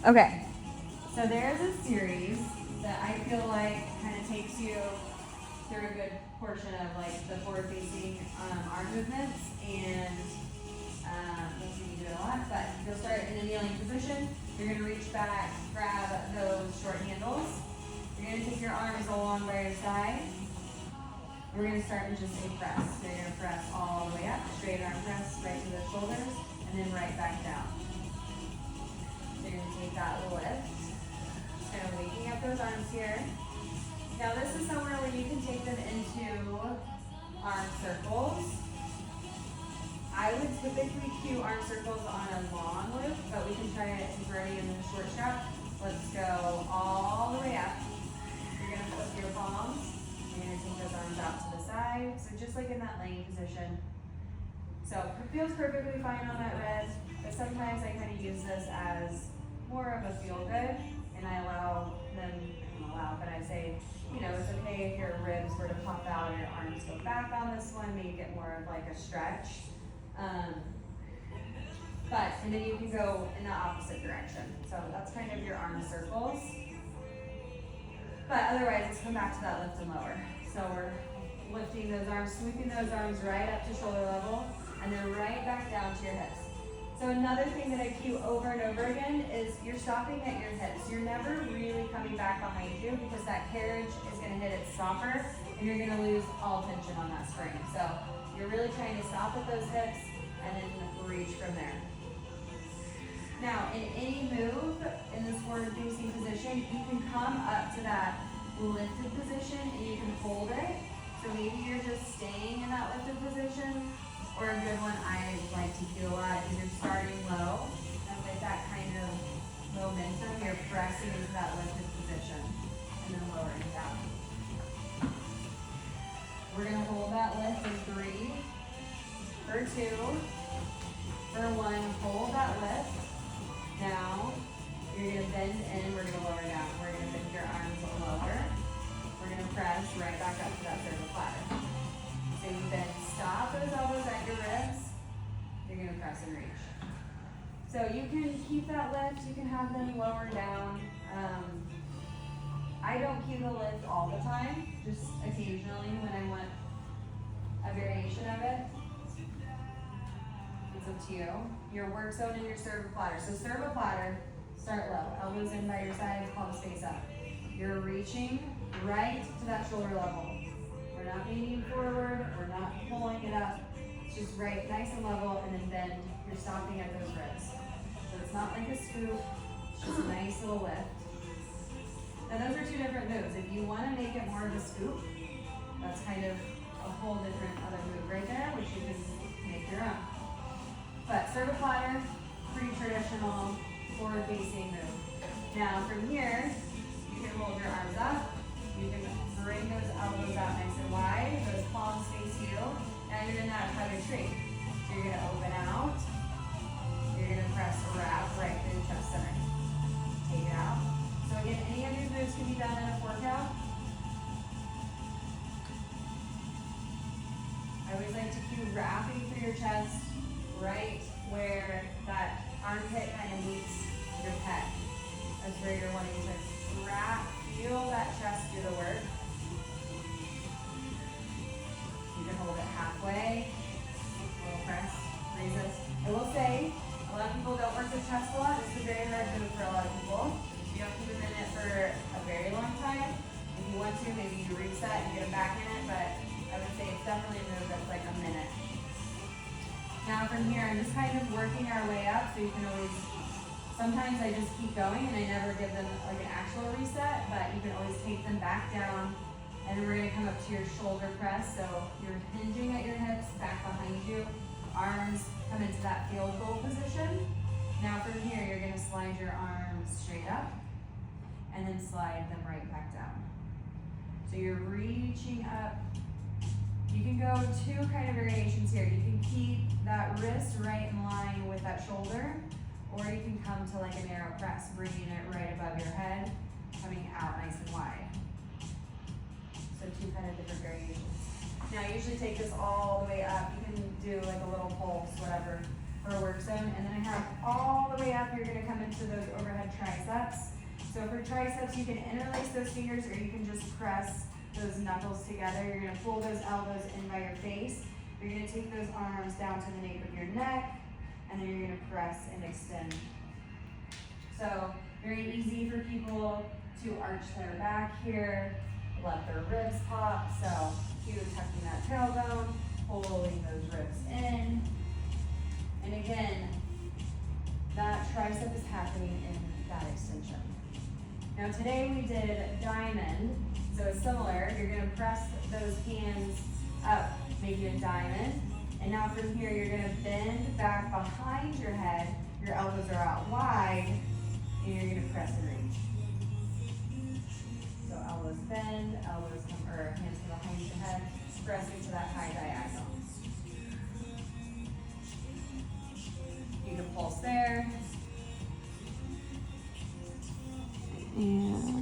Okay, so there's a series that I feel like kind of takes you through a good portion of like the forward facing arm movements, and let's see, you do it a lot, but you'll start in a kneeling position. You're gonna reach back, grab those short handles. You're gonna take your arms along by your side. We're gonna start with just a press. So you're gonna press all the way up, straight arm press right to the shoulders, and then right back down. So you're gonna take that lift, just kind of waking up those arms here. Now this is somewhere where you can take them into arm circles. I would typically cue arm circles on a long loop, but we can try it since we're already in the short strap. Let's go all the way up. You're gonna flip your palms. You're gonna take those arms out to the side. So just like in that laying position. So it feels perfectly fine on that red, but sometimes I kind of use this as more of a feel good, and I allow them, but I say, you know, it's okay if your ribs were to pop out or your arms go back on this one, maybe get more of like a stretch. And then you can go in the opposite direction. So that's kind of your arm circles. But otherwise, let's come back to that lift and lower. So we're lifting those arms, sweeping those arms right up to shoulder level, and then right back down to your hips. So another thing that I cue over and over again is you're stopping at your hips. You're never really coming back behind you because that carriage is gonna hit its stopper and you're gonna lose all tension on that spring. So you're really trying to stop at those hips and then reach from there. Now, in any move in this forward facing position, you can come up to that lifted position and you can hold it. So maybe you're just staying in that lifted position, or a good one I like to do a lot is you're starting low, and with that kind of momentum, you're pressing into that lifted position and then lowering down. We're gonna hold that lift in 3, for 2, for 1, hold that lift. Now, you're gonna bend in, we're gonna lower down. We're gonna bend your arms lower. We're gonna press right back up to that cervical platter. So you then stop those elbows at your ribs. You're gonna press and reach. So you can keep that lift, you can have them lower down. I don't keep the lift all the time, just occasionally when I want a variation of it. It's up to you. Your work zone and your cervical platter. So cervical platter, start low. Elbows in by your sides, palms face up. You're reaching right to that shoulder level. We're not leaning forward, we're not pulling it up. It's just right, nice and level, and then bend. You're stopping at those ribs. So it's not like a scoop, it's just a nice little lift. Now those are 2 different moves. If you want to make it more of a scoop, that's kind of a whole different other move right there, which you can make your own. But cervical platter, pretty traditional forward facing move. Now from here, you can hold your arms up. You can bring those elbows out nice and wide. Those palms face you. Now you're in that hugger tree. So you're gonna open out. You're gonna press a wrap right through the chest center. Take it out. So again, any of these moves can be done in a workout. I always like to cue wrapping through your chest right where that armpit kind of meets your pec. That's where you're wanting to wrap, feel that chest do the work. You can hold it halfway, a little press, resist. I will say, a lot of people don't work the chest a lot. This is a very hard move for a lot of people. You don't keep them in it for a very long time. If you want to, maybe you reset and get them back in it, but I would say it's definitely a move that's like a minute. Now from here, I'm just kind of working our way up, so you can always, sometimes I just keep going and I never give them like an actual reset, but you can always take them back down, and then we're gonna come up to your shoulder press. So you're hinging at your hips, back behind you, arms come into that field goal position. Now from here, you're gonna slide your arms straight up, and then slide them right back down. So you're reaching up. You can go 2 kind of variations here. You can keep that wrist right in line with that shoulder, or you can come to like a narrow press, bringing it right above your head, coming out nice and wide. So 2 kind of different variations. Now I usually take this all the way up. You can do like a little pulse, whatever, for a work zone. And then I have all the way up, you're gonna come into those overhead triceps. triceps. So for triceps, you can interlace those fingers or you can just press those knuckles together. You're gonna pull those elbows in by your face. You're gonna take those arms down to the nape of your neck, and then you're gonna press and extend. So very easy for people to arch their back here, let their ribs pop. So cue tucking that tailbone, pulling those ribs in. And again, that tricep is happening in that extension. Now today we did diamond, so it's similar. You're gonna press those hands up, making a diamond. And now from here, you're gonna bend back behind your head. Your elbows are out wide, and you're gonna press and reach. So elbows bend, elbows come, or hands come behind your head, pressing to that high diagonal. You can pulse there. And